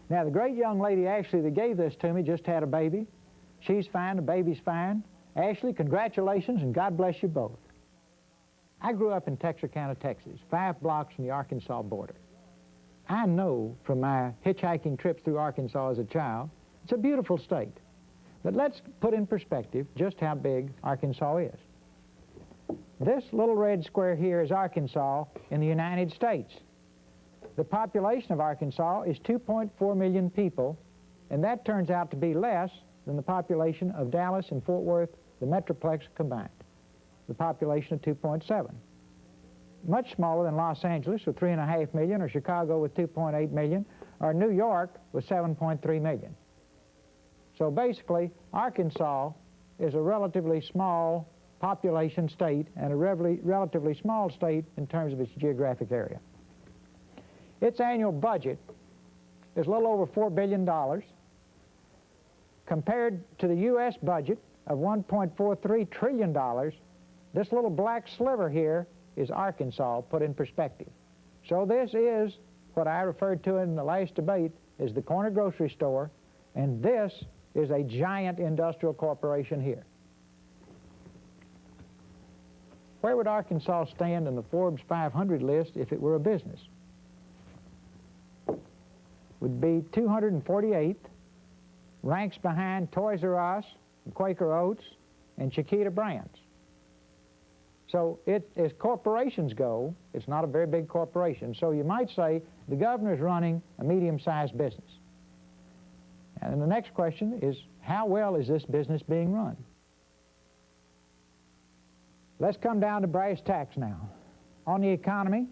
Now, the great young lady, Ashley, that gave this to me just had a baby. She's fine, the baby's fine. Ashley, congratulations, and God bless you both. I grew up in Texarkana, Texas, 5 blocks from the Arkansas border. I know from my hitchhiking trips through Arkansas as a child, it's a beautiful state. But let's put in perspective just how big Arkansas is. This little red square here is Arkansas in the United States. The population of Arkansas is 2.4 million people, and that turns out to be less than the population of Dallas and Fort Worth, the Metroplex combined, the population of 2.7. Much smaller than Los Angeles with 3.5 million, or Chicago with 2.8 million, or New York with 7.3 million. So basically, Arkansas is a relatively small population state and a relatively small state in terms of its geographic area. Its annual budget is a little over $4 billion. Compared to the U.S. budget of $1.43 trillion, this little black sliver here is Arkansas put in perspective. So this is what I referred to in the last debate as the corner grocery store, and this is a giant industrial corporation here. Where would Arkansas stand in the Forbes 500 list if it were a business? Would be 248th, ranks behind Toys R Us, Quaker Oats, and Chiquita Brands. So as corporations go, it's not a very big corporation. So you might say the governor's running a medium-sized business. And the next question is, how well is this business being run? Let's come down to brass tacks now. On the economy,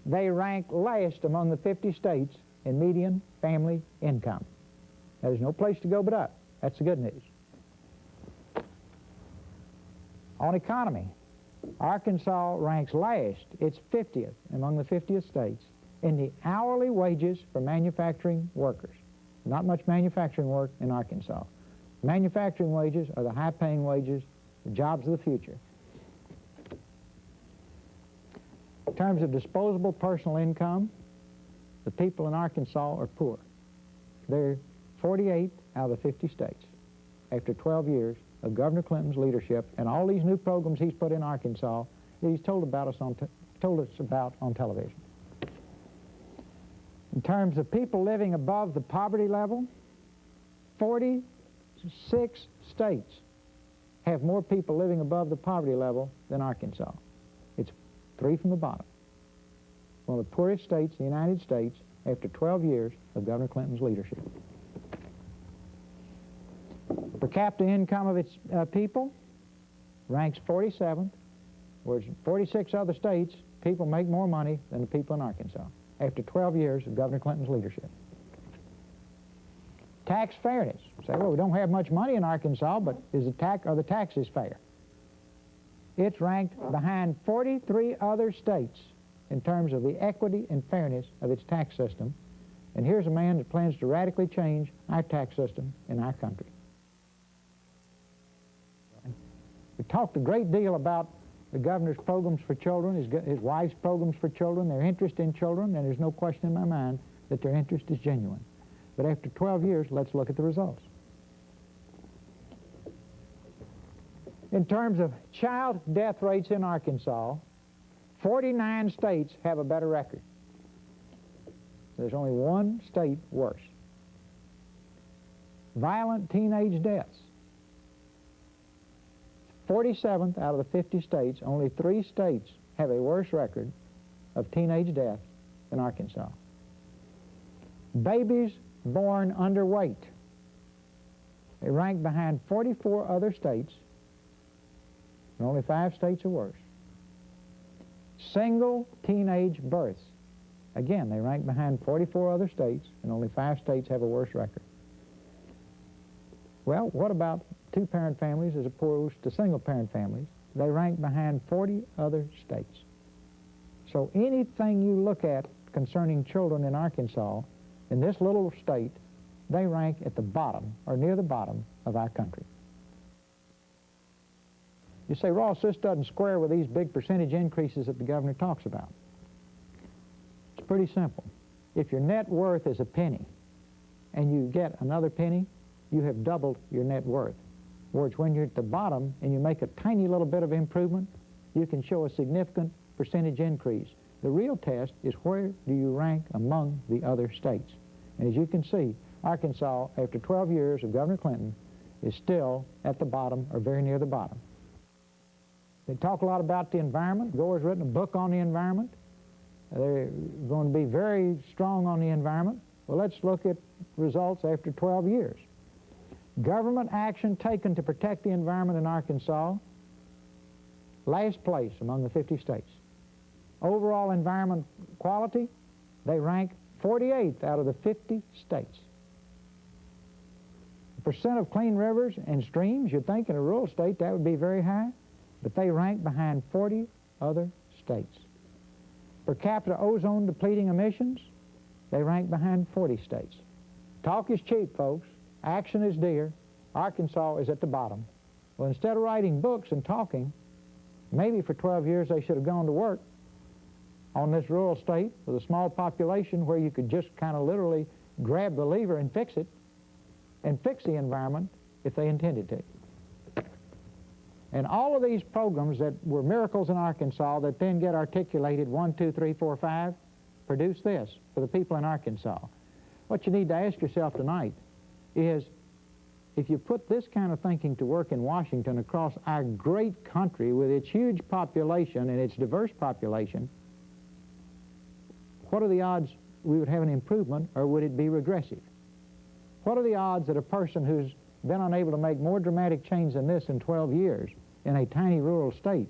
they rank last among the 50 states in median family income. Now, there's no place to go but up. That's the good news. On economy, Arkansas ranks last, it's 50th among the 50th states, in the hourly wages for manufacturing workers. Not much manufacturing work in Arkansas. Manufacturing wages are the high-paying wages, the jobs of the future. In terms of disposable personal income, the people in Arkansas are poor. They're 48 out of the 50 states after 12 years of Governor Clinton's leadership and all these new programs he's put in Arkansas that he's told us about on television. In terms of people living above the poverty level, 46 states have more people living above the poverty level than Arkansas. It's 3 from the bottom. One of the poorest states in the United States after 12 years of Governor Clinton's leadership. Per capita income of its people ranks 47th, whereas 46 other states, people make more money than the people in Arkansas after 12 years of Governor Clinton's leadership. Tax fairness. Say, well, we don't have much money in Arkansas, but are the taxes fair? It's ranked behind 43 other states in terms of the equity and fairness of its tax system. And here's a man that plans to radically change our tax system in our country. We talked a great deal about the governor's programs for children, his wife's programs for children, their interest in children, and there's no question in my mind that their interest is genuine. But after 12 years, let's look at the results. In terms of child death rates in Arkansas, 49 states have a better record. There's only one state worse. Violent teenage deaths. 47th out of the 50 states, only 3 states have a worse record of teenage death than Arkansas. Babies born underweight. They rank behind 44 other states, and only 5 states are worse. Single teenage births. Again, they rank behind 44 other states, and only 5 states have a worse record. Well, what about 2-parent families as opposed to single-parent families? They rank behind 40 other states. So anything you look at concerning children in Arkansas, in this little state, they rank at the bottom, or near the bottom, of our country. You say, Ross, this doesn't square with these big percentage increases that the governor talks about. It's pretty simple. If your net worth is a penny and you get another penny, you have doubled your net worth. Whereas when you're at the bottom and you make a tiny little bit of improvement, you can show a significant percentage increase. The real test is where do you rank among the other states. And as you can see, Arkansas, after 12 years of Governor Clinton, is still at the bottom or very near the bottom. They talk a lot about the environment. Gore's written a book on the environment. They're going to be very strong on the environment. Well, let's look at results after 12 years. Government action taken to protect the environment in Arkansas, last place among the 50 states. Overall environment quality, they rank 48th out of the 50 states. The percent of clean rivers and streams, you'd think in a rural state that would be very high, but they rank behind 40 other states. Per capita ozone depleting emissions, they rank behind 40 states. Talk is cheap, folks. Action is dear. Arkansas is at the bottom. Well, instead of writing books and talking, maybe for 12 years they should have gone to work on this rural state with a small population where you could just kind of literally grab the lever and fix it, and fix the environment if they intended to. And all of these programs that were miracles in Arkansas that then get articulated 1, 2, 3, 4, 5, produce this for the people in Arkansas. What you need to ask yourself tonight is, if you put this kind of thinking to work in Washington across our great country with its huge population and its diverse population, what are the odds we would have an improvement, or would it be regressive? What are the odds that a person who's been unable to make more dramatic change than this in 12 years in a tiny rural state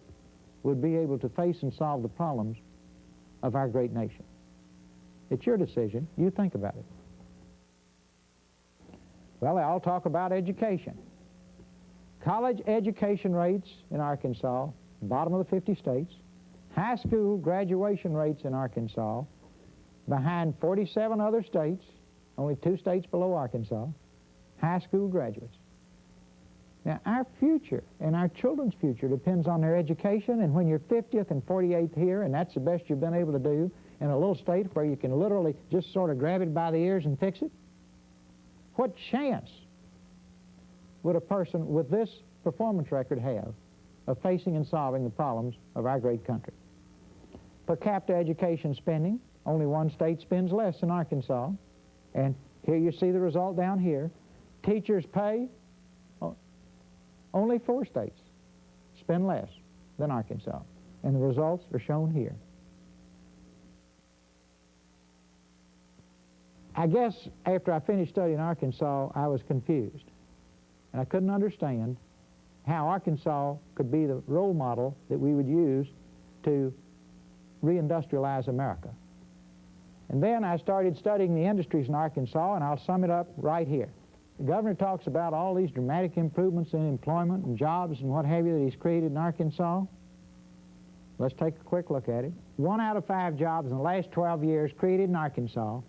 would be able to face and solve the problems of our great nation? It's your decision. You think about it. Well, they all talk about education. College education rates in Arkansas, bottom of the 50 states. High school graduation rates in Arkansas, behind 47 other states, only 2 states below Arkansas, high school graduates. Now, our future and our children's future depends on their education, and when you're 50th and 48th here, and that's the best you've been able to do in a little state where you can literally just sort of grab it by the ears and fix it, what chance would a person with this performance record have of facing and solving the problems of our great country? Per capita education spending, only 1 state spends less than Arkansas, and here you see the result down here. Teachers pay, only 4 states spend less than Arkansas, and the results are shown here. I guess after I finished studying Arkansas, I was confused, and I couldn't understand how Arkansas could be the role model that we would use to reindustrialize America. And then I started studying the industries in Arkansas, and I'll sum it up right here. The governor talks about all these dramatic improvements in employment and jobs and what have you that he's created in Arkansas. Let's take a quick look at it. 1 out of 5 jobs in the last 12 years created in Arkansas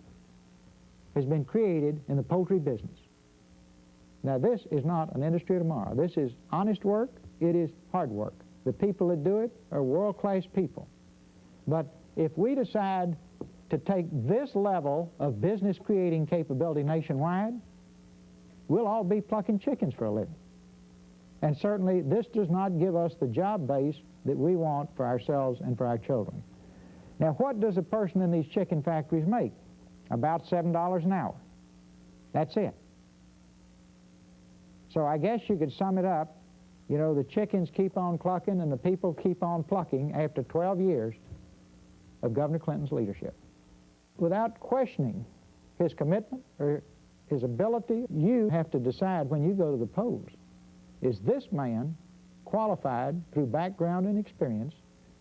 has been created in the poultry business. Now, this is not an industry of tomorrow. This is honest work. It is hard work. The people that do it are world-class people. But if we decide to take this level of business creating capability nationwide, we'll all be plucking chickens for a living. And certainly this does not give us the job base that we want for ourselves and for our children. Now, what does a person in these chicken factories make? About $7 an hour. That's it. So I guess you could sum it up, you know, the chickens keep on clucking and the people keep on plucking after 12 years of Governor Clinton's leadership. Without questioning his commitment or his ability, you have to decide when you go to the polls, is this man qualified through background and experience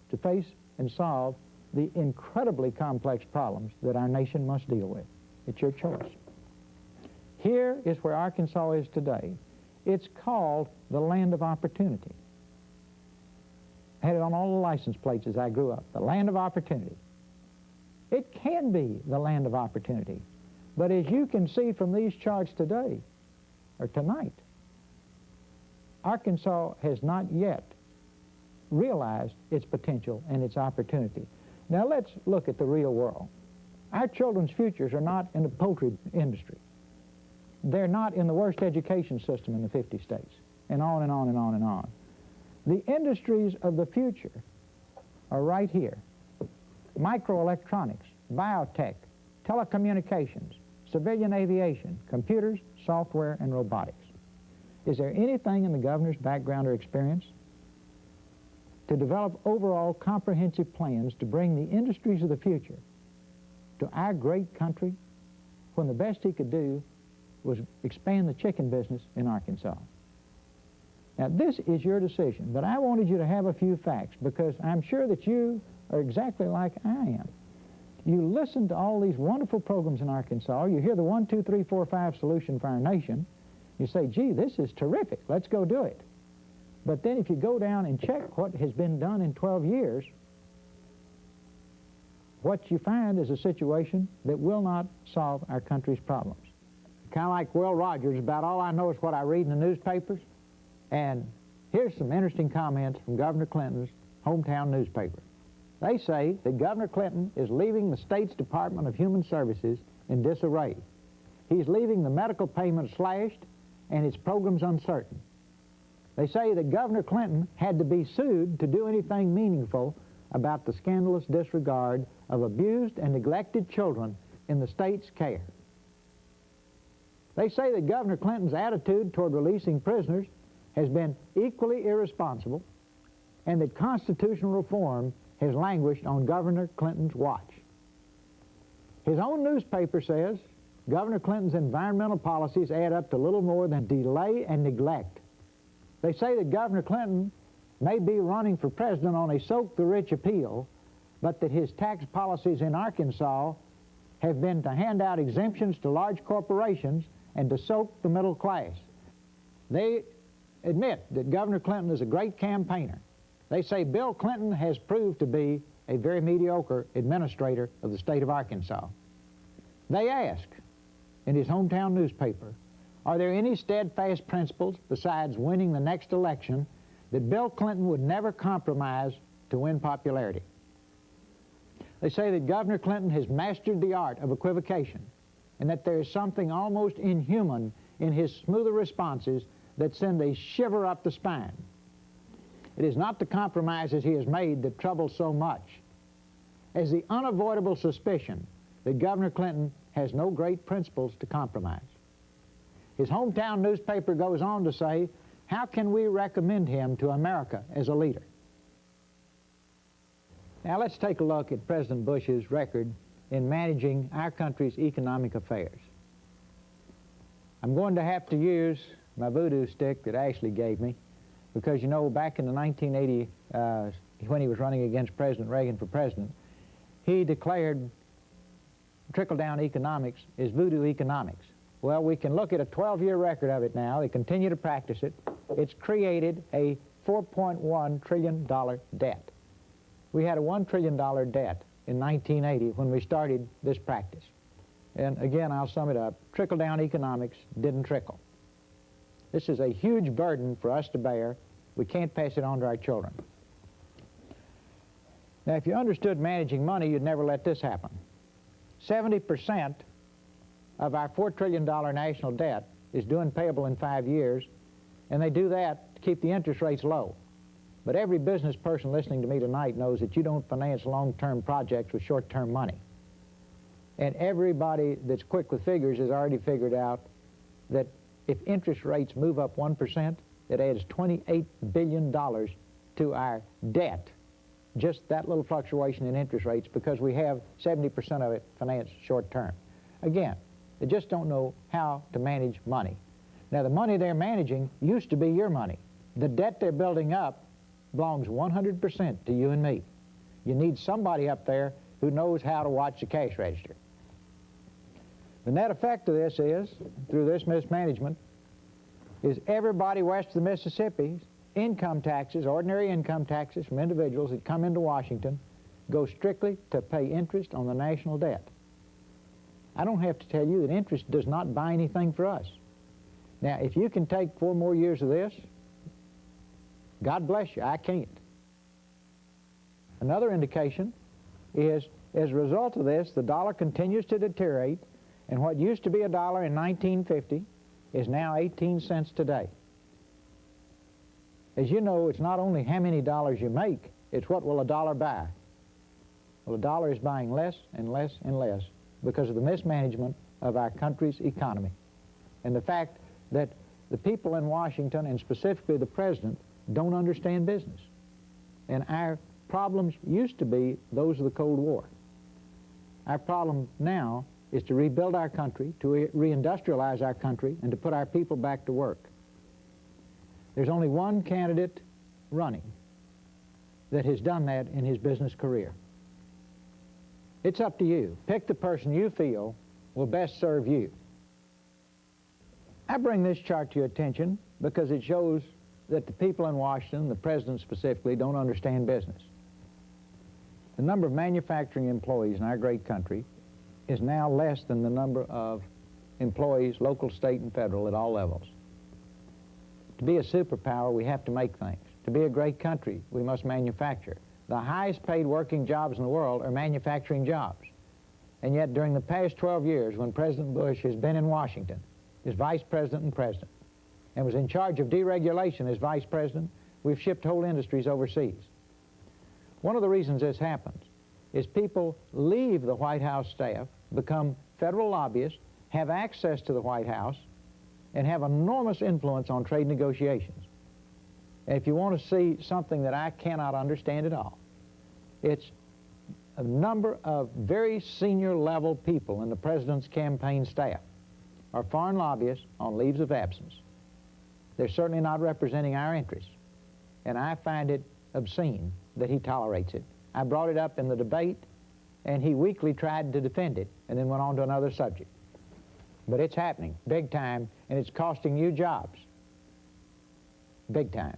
to face and solve the incredibly complex problems that our nation must deal with? It's your choice. Here is where Arkansas is today. It's called the land of opportunity. I had it on all the license plates as I grew up, the land of opportunity. It can be the land of opportunity, but as you can see from these charts today, or tonight, Arkansas has not yet realized its potential and its opportunity. Now let's look at the real world. Our children's futures are not in the poultry industry. they're not in the worst education system in the 50 states, and on and on and on and on. The industries of the future are right here. Microelectronics, biotech, telecommunications, civilian aviation, computers, software, and robotics. Is there anything in the governor's background or experience to develop overall comprehensive plans to bring the industries of the future to our great country when the best he could do was expand the chicken business in Arkansas? Now, this is your decision, but I wanted you to have a few facts because I'm sure that you are exactly like I am. You listen to all these wonderful programs in Arkansas. You hear the 1, 2, 3, 4, 5 solution for our nation. You say, gee, this is terrific. Let's go do it. But then if you go down and check what has been done in 12 years, what you find is a situation that will not solve our country's problems. Kind of like Will Rogers, about all I know is what I read in the newspapers. And here's some interesting comments from Governor Clinton's hometown newspaper. They say that Governor Clinton is leaving the state's Department of Human Services in disarray. He's leaving the medical payments slashed and its programs uncertain. They say that Governor Clinton had to be sued to do anything meaningful about the scandalous disregard of abused and neglected children in the state's care. They say that Governor Clinton's attitude toward releasing prisoners has been equally irresponsible and that constitutional reform has languished on Governor Clinton's watch. His own newspaper says Governor Clinton's environmental policies add up to little more than delay and neglect. They say that Governor Clinton may be running for president on a soak-the-rich appeal, but that his tax policies in Arkansas have been to hand out exemptions to large corporations and to soak the middle class. They admit that Governor Clinton is a great campaigner. They say Bill Clinton has proved to be a very mediocre administrator of the state of Arkansas. They ask in his hometown newspaper, are there any steadfast principles besides winning the next election that Bill Clinton would never compromise to win popularity? They say that Governor Clinton has mastered the art of equivocation and that there is something almost inhuman in his smoother responses that send a shiver up the spine. It is not the compromises he has made that trouble so much as the unavoidable suspicion that Governor Clinton has no great principles to compromise. His hometown newspaper goes on to say, how can we recommend him to America as a leader? Now let's take a look at President Bush's record in managing our country's economic affairs. I'm going to have to use my voodoo stick that Ashley gave me because, you know, back in the 1980, when he was running against President Reagan for president, he declared trickle-down economics is voodoo economics. Well, we can look at a 12-year record of it now. They continue to practice it. It's created a $4.1 trillion debt. We had a $1 trillion debt in 1980 when we started this practice. And again, I'll sum it up. Trickle-down economics didn't trickle. This is a huge burden for us to bear. We can't pass it on to our children. Now, if you understood managing money, you'd never let this happen. 70% of our $4 trillion national debt is due and payable in 5 years, and they do that to keep the interest rates low. But every business person listening to me tonight knows that you don't finance long-term projects with short-term money. And everybody that's quick with figures has already figured out that if interest rates move up 1%, it adds $28 billion to our debt. Just that little fluctuation in interest rates, because we have 70% of it financed short-term. Again, they just don't know how to manage money. Now, the money they're managing used to be your money. The debt they're building up belongs 100% to you and me. You need somebody up there who knows how to watch the cash register. The net effect of this is, through this mismanagement, is everybody west of the Mississippi, income taxes, ordinary income taxes from individuals that come into Washington, go strictly to pay interest on the national debt. I don't have to tell you that interest does not buy anything for us. Now, if you can take 4 more years of this, God bless you, I can't. Another indication is, as a result of this, the dollar continues to deteriorate, And what used to be $1 in 1950 is now 18 cents today. As you know, it's not only how many dollars you make, it's what will $1 buy. Well, $1 is buying less and less and less because of the mismanagement of our country's economy. And the fact that the people in Washington, and specifically the President, don't understand business. And our problems used to be those of the Cold War. Our problem now is to rebuild our country, to reindustrialize our country, and to put our people back to work. There's only one candidate running that has done that in his business career. It's up to you. Pick the person you feel will best serve you. I bring this chart to your attention because it shows that the people in Washington, the President specifically, don't understand business. The number of manufacturing employees in our great country is now less than the number of employees, local, state, and federal, at all levels. To be a superpower, we have to make things. To be a great country, we must manufacture. The highest paid working jobs in the world are manufacturing jobs. And yet, during the past 12 years, when President Bush has been in Washington, as Vice President and President, and was in charge of deregulation as Vice President, we've shipped whole industries overseas. One of the reasons this happens is people leave the White House staff, become federal lobbyists, have access to the White House, and have enormous influence on trade negotiations. And if you want to see something that I cannot understand at all, it's a number of very senior level people in the President's campaign staff are foreign lobbyists on leaves of absence. They're certainly not representing our interests, and I find it obscene that he tolerates it. I brought it up in the debate, and he weakly tried to defend it and then went on to another subject. But it's happening big time, and it's costing you jobs big time.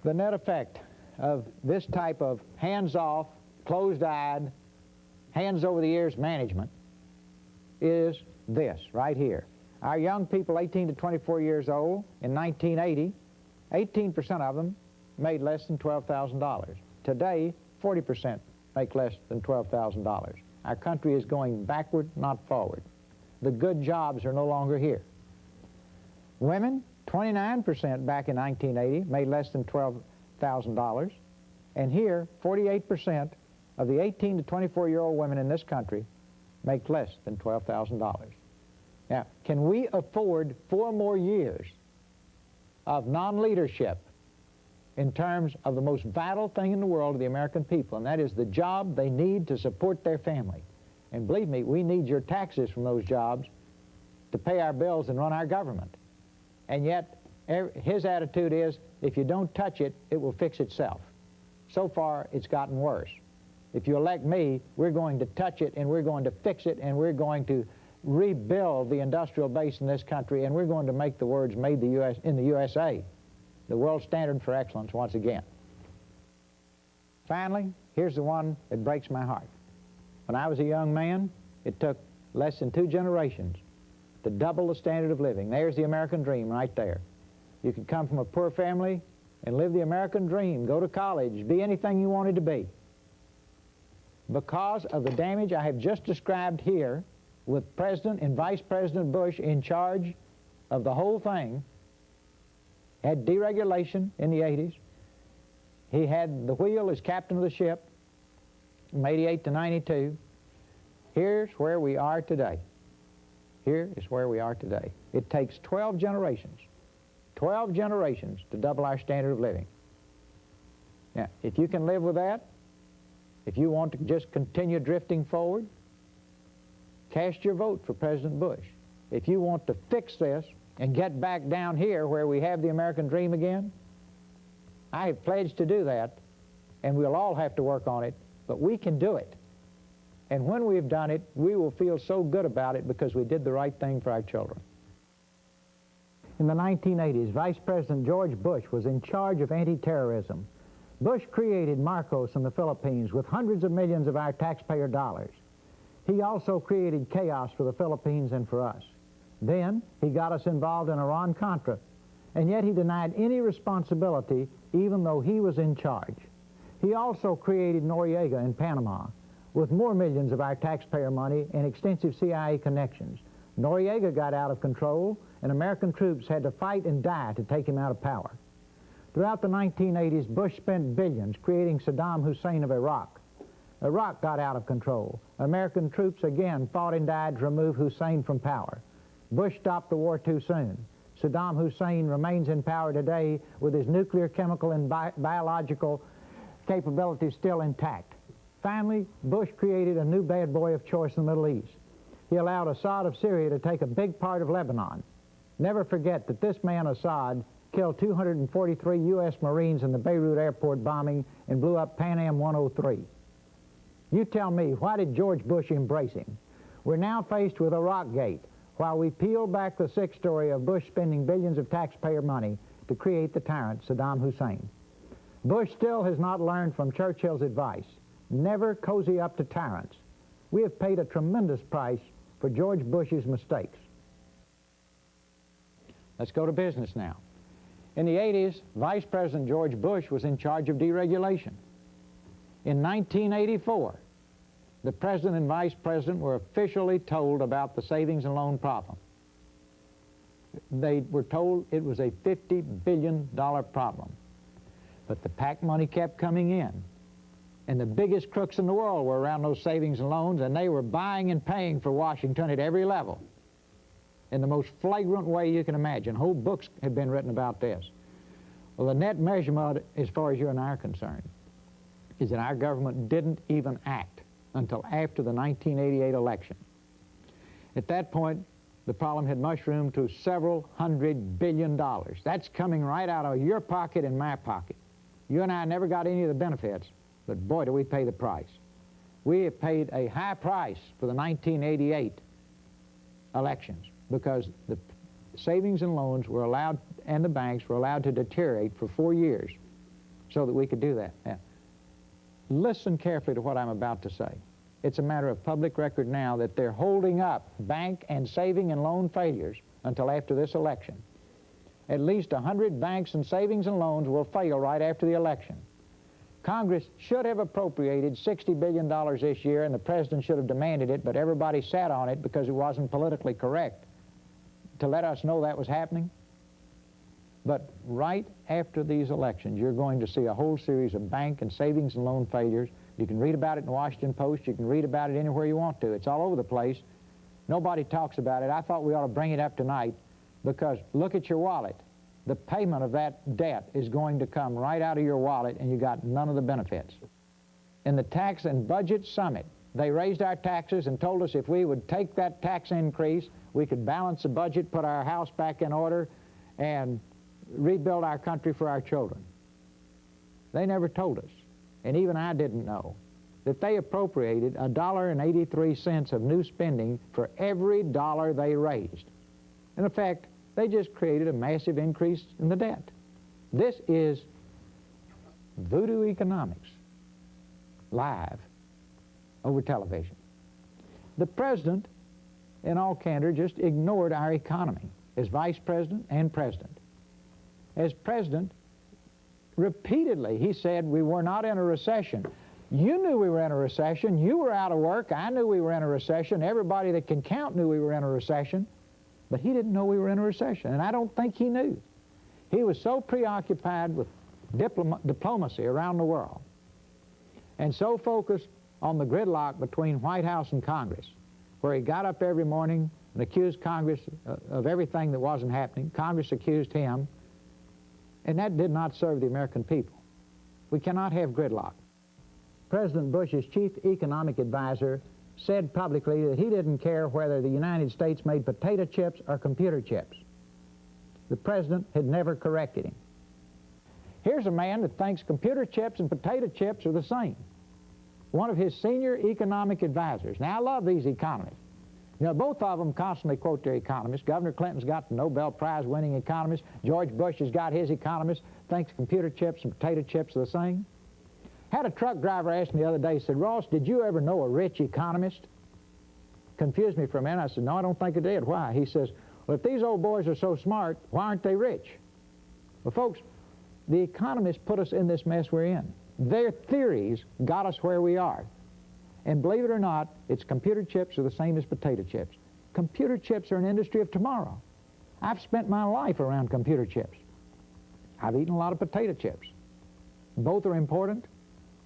The net effect of this type of hands-off, closed-eyed, hands-over-the-ears management is this right here. Our young people, 18 to 24 years old, in 1980, 18% of them made less than $12,000. Today, 40% make less than $12,000. Our country is going backward, not forward. The good jobs are no longer here. Women, 29% back in 1980 made less than $12,000. And here, 48% of the 18 to 24-year-old women in this country make less than $12,000. Now, can we afford 4 more years of non-leadership in terms of the most vital thing in the world to the American people, and that is the job they need to support their family? And believe me, we need your taxes from those jobs to pay our bills and run our government. And yet, his attitude is, if you don't touch it, it will fix itself. So far, it's gotten worse. If you elect me, we're going to touch it, and we're going to fix it, and we're going to rebuild the industrial base in this country, and we're going to make the words "made in the USA" the world standard for excellence once again. Finally, here's the one that breaks my heart. When I was a young man, it took less than 2 generations to double the standard of living. There's the American dream right there. You could come from a poor family and live the American dream, go to college, be anything you wanted to be. Because of the damage I have just described here, with President and Vice President Bush in charge of the whole thing, had deregulation in the 80s. He had the wheel as captain of the ship from 88 to 92. Here's where we are today. Here is where we are today. It takes 12 generations to double our standard of living. Now, if you can live with that, if you want to just continue drifting forward, cast your vote for President Bush. If you want to fix this and get back down here where we have the American dream again, I have pledged to do that, and we'll all have to work on it, but we can do it. And when we've done it, we will feel so good about it because we did the right thing for our children. In the 1980s, Vice President George Bush was in charge of anti-terrorism. Bush created Marcos in the Philippines with hundreds of millions of our taxpayer dollars. He also created chaos for the Philippines and for us. Then he got us involved in Iran-Contra, and yet he denied any responsibility even though he was in charge. He also created Noriega in Panama, with more millions of our taxpayer money and extensive CIA connections. Noriega got out of control, and American troops had to fight and die to take him out of power. Throughout the 1980s, Bush spent billions creating Saddam Hussein of Iraq. Iraq got out of control. American troops again fought and died to remove Hussein from power. Bush stopped the war too soon. Saddam Hussein remains in power today with his nuclear, chemical, and biological capabilities still intact. Finally, Bush created a new bad boy of choice in the Middle East. He allowed Assad of Syria to take a big part of Lebanon. Never forget that this man, Assad, killed 243 U.S. Marines in the Beirut airport bombing and blew up Pan Am 103. You tell me, why did George Bush embrace him? We're now faced with Iraqgate, while we peel back the sick story of Bush spending billions of taxpayer money to create the tyrant Saddam Hussein. Bush still has not learned from Churchill's advice. Never cozy up to tyrants. We have paid a tremendous price for George Bush's mistakes. Let's go to business now. In the 80s, Vice President George Bush was in charge of deregulation. In 1984, the President and Vice President were officially told about the savings and loan problem. They were told it was a $50 billion problem. But the PAC money kept coming in. And the biggest crooks in the world were around those savings and loans, and they were buying and paying for Washington at every level in the most flagrant way you can imagine. Whole books have been written about this. Well, the net measurement, as far as you and I are concerned, is that our government didn't even act until after the 1988 election. At that point, the problem had mushroomed to several $100 billion. That's coming right out of your pocket and my pocket. You and I never got any of the benefits, but boy, do we pay the price. We have paid a high price for the 1988 elections because the savings and loans were allowed, and the banks were allowed to deteriorate for 4 years so that we could do that. Now, listen carefully to what I'm about to say. It's a matter of public record now that they're holding up bank and saving and loan failures until after this election. At least 100 banks and savings and loans will fail right after the election. Congress should have appropriated $60 billion this year, and the President should have demanded it, but everybody sat on it because it wasn't politically correct to let us know that was happening. But right after these elections, you're going to see a whole series of bank and savings and loan failures. You can read about it in the Washington Post. You can read about it anywhere you want to. It's all over the place. Nobody talks about it. I thought we ought to bring it up tonight because look at your wallet. The payment of that debt is going to come right out of your wallet, and you got none of the benefits. In the Tax and Budget Summit, they raised our taxes and told us if we would take that tax increase, we could balance the budget, put our house back in order, and rebuild our country for our children. They never told us, and even I didn't know, that they appropriated $1.83 of new spending for every dollar they raised. In effect, they just created a massive increase in the debt. This is voodoo economics, live, over television. The President, in all candor, just ignored our economy as Vice President and President. As President, repeatedly he said we were not in a recession. You knew we were in a recession. You were out of work. I knew we were in a recession. Everybody that can count knew we were in a recession. But he didn't know we were in a recession, and I don't think he knew. He was so preoccupied with diplomacy around the world and so focused on the gridlock between White House and Congress, where he got up every morning and accused Congress of everything that wasn't happening. Congress accused him, and that did not serve the American people. We cannot have gridlock. President Bush's chief economic advisor said publicly that he didn't care whether the United States made potato chips or computer chips. The President had never corrected him. Here's a man that thinks computer chips and potato chips are the same. One of his senior economic advisors. Now, I love these economists. You know, both of them constantly quote their economists. Governor Clinton's got the Nobel Prize-winning economist. George Bush has got his economist, thinks computer chips and potato chips are the same. Had a truck driver ask me the other day, said, Ross, did you ever know a rich economist? Confused me for a minute. I said, no, I don't think I did. Why? He says, well, if these old boys are so smart, why aren't they rich? Well, folks, the economists put us in this mess we're in. Their theories got us where we are. And believe it or not, its computer chips are the same as potato chips. Computer chips are an industry of tomorrow. I've spent my life around computer chips. I've eaten a lot of potato chips. Both are important,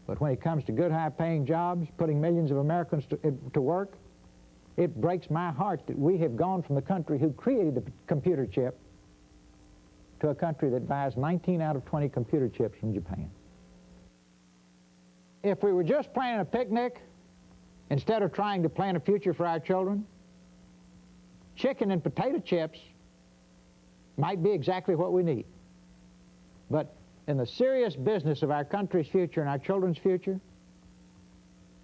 but when it comes to good, high-paying jobs, putting millions of Americans to work, it breaks my heart that we have gone from the country who created the computer chip to a country that buys 19 out of 20 computer chips from Japan. If we were just planning a picnic, instead of trying to plan a future for our children, chicken and potato chips might be exactly what we need. But in the serious business of our country's future and our children's future,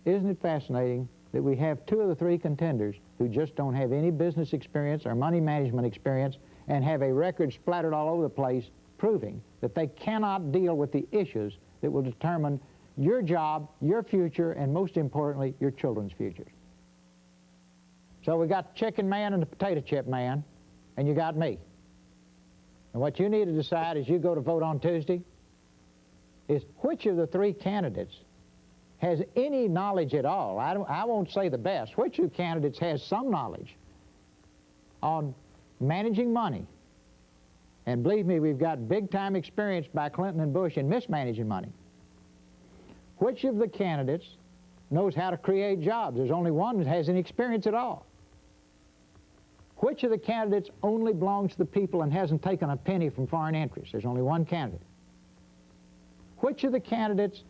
isn't it fascinating that we have two of the three contenders who just don't have any business experience or money management experience and have a record splattered all over the place proving that they cannot deal with the issues that will determine your job, your future, and most importantly, your children's futures. So we got the chicken man and the potato chip man, and you got me. And what you need to decide as you go to vote on Tuesday is which of the three candidates has any knowledge at all. I won't say the best. Which of the candidates has some knowledge on managing money? And believe me, we've got big-time experience by Clinton and Bush in mismanaging money. Which of the candidates knows how to create jobs? There's only one that has any experience at all. Which of the candidates only belongs to the people and hasn't taken a penny from foreign interests? There's only one candidate. Which of the candidates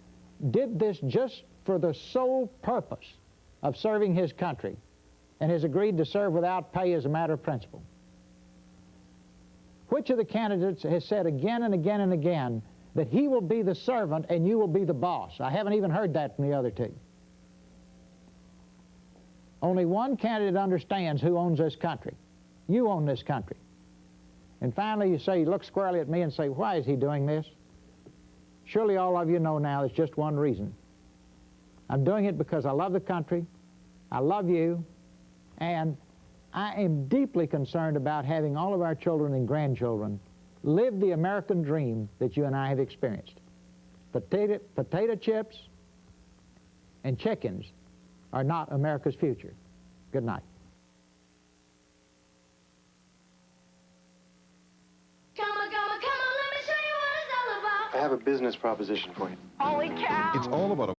did this just for the sole purpose of serving his country and has agreed to serve without pay as a matter of principle? Which of the candidates has said again and again and again that he will be the servant and you will be the boss? I haven't even heard that from the other two. Only one candidate understands who owns this country. You own this country. And finally, you look squarely at me and say, why is he doing this? Surely all of you know now there's just one reason. I'm doing it because I love the country, I love you, and I am deeply concerned about having all of our children and grandchildren live the American dream that you and I have experienced. Potato chips and chickens are not America's future. Good night. Come on, let me show you what it's all about. I have a business proposition for you. Holy cow! It's all about a